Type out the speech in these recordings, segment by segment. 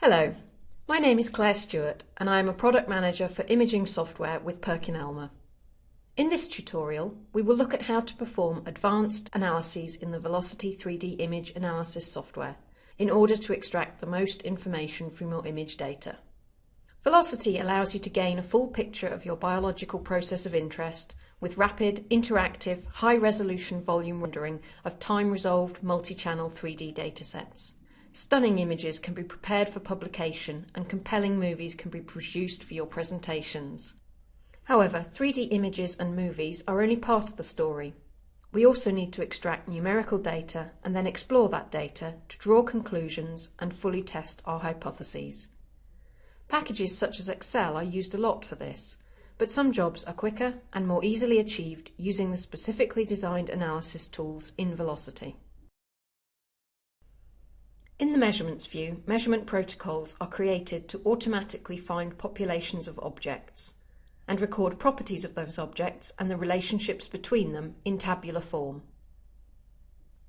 Hello, my name is Claire Stewart and I am a Product Manager for Imaging Software with PerkinElmer. In this tutorial, we will look at how to perform advanced analyses in the Volocity 3D image analysis software in order to extract the most information from your image data. Volocity allows you to gain a full picture of your biological process of interest with rapid, interactive, high-resolution volume rendering of time-resolved multi-channel 3D datasets. Stunning images can be prepared for publication and compelling movies can be produced for your presentations. However, 3D images and movies are only part of the story. We also need to extract numerical data and then explore that data to draw conclusions and fully test our hypotheses. Packages such as Excel are used a lot for this, but some jobs are quicker and more easily achieved using the specifically designed analysis tools in Volocity. In the Measurements view, measurement protocols are created to automatically find populations of objects and record properties of those objects and the relationships between them in tabular form.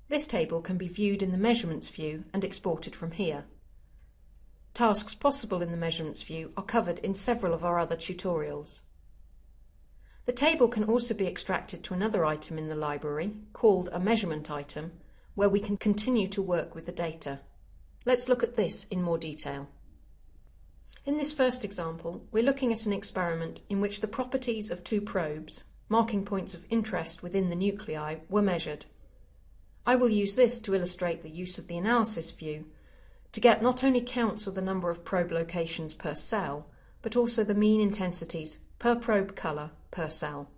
This table can be viewed in the Measurements view and exported from here. Tasks possible in the Measurements view are covered in several of our other tutorials. The table can also be extracted to another item in the library, called a measurement item, where we can continue to work with the data. Let's look at this in more detail. In this first example, we're looking at an experiment in which the properties of two probes, marking points of interest within the nuclei, were measured. I will use this to illustrate the use of the analysis view to get not only counts of the number of probe locations per cell, but also the mean intensities per probe colour per cell.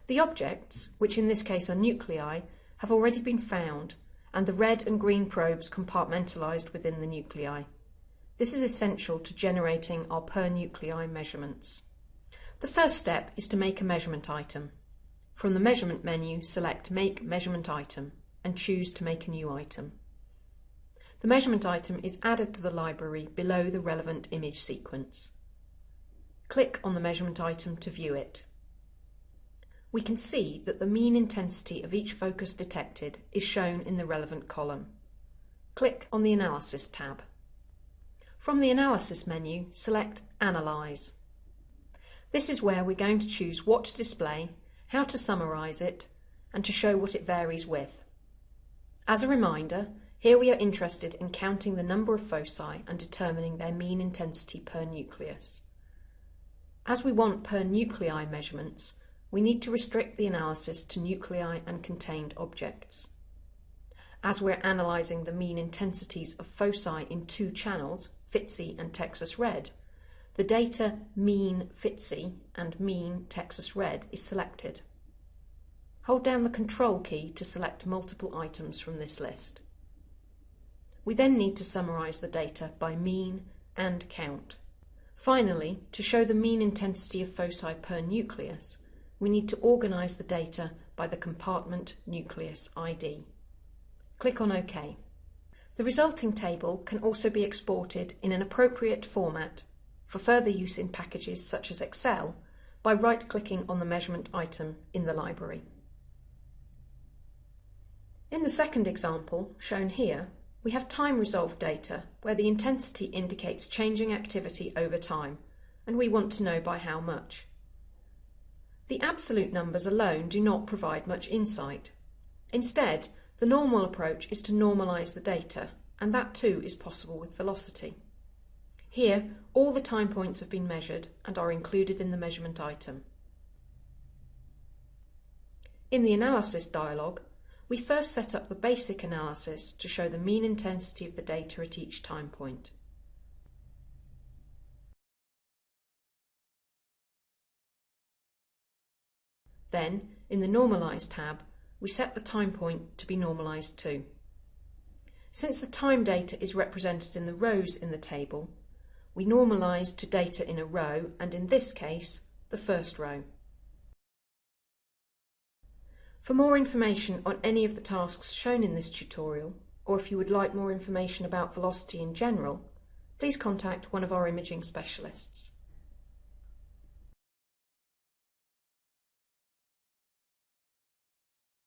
The objects, which in this case are nuclei, have already been found, and the red and green probes compartmentalised within the nuclei. This is essential to generating our per nuclei measurements. The first step is to make a measurement item. From the measurement menu, select Make Measurement Item and choose to make a new item. The measurement item is added to the library below the relevant image sequence. Click on the measurement item to view it. We can see that the mean intensity of each focus detected is shown in the relevant column. Click on the Analysis tab. From the Analysis menu, select Analyze. This is where we're going to choose what to display, how to summarise it, and to show what it varies with. As a reminder, here we are interested in counting the number of foci and determining their mean intensity per nucleus. As we want per nuclei measurements, we need to restrict the analysis to nuclei and contained objects. As we're analysing the mean intensities of foci in two channels, FITSI and Texas Red, the data mean FITSI and mean Texas Red is selected. Hold down the Control key to select multiple items from this list. We then need to summarise the data by mean and count. Finally, to show the mean intensity of foci per nucleus, we need to organise the data by the compartment nucleus ID. Click on OK. The resulting table can also be exported in an appropriate format for further use in packages such as Excel by right-clicking on the measurement item in the library. In the second example, shown here, we have time-resolved data where the intensity indicates changing activity over time, and we want to know by how much. The absolute numbers alone do not provide much insight. Instead, the normal approach is to normalise the data, and that too is possible with Volocity. Here, all the time points have been measured and are included in the measurement item. In the Analysis dialog, we first set up the basic analysis to show the mean intensity of the data at each time point. Then, in the Normalise tab, we set the time point to be normalised too. Since the time data is represented in the rows in the table, we normalise to data in a row, and in this case, the first row. For more information on any of the tasks shown in this tutorial, or if you would like more information about Volocity in general, please contact one of our imaging specialists.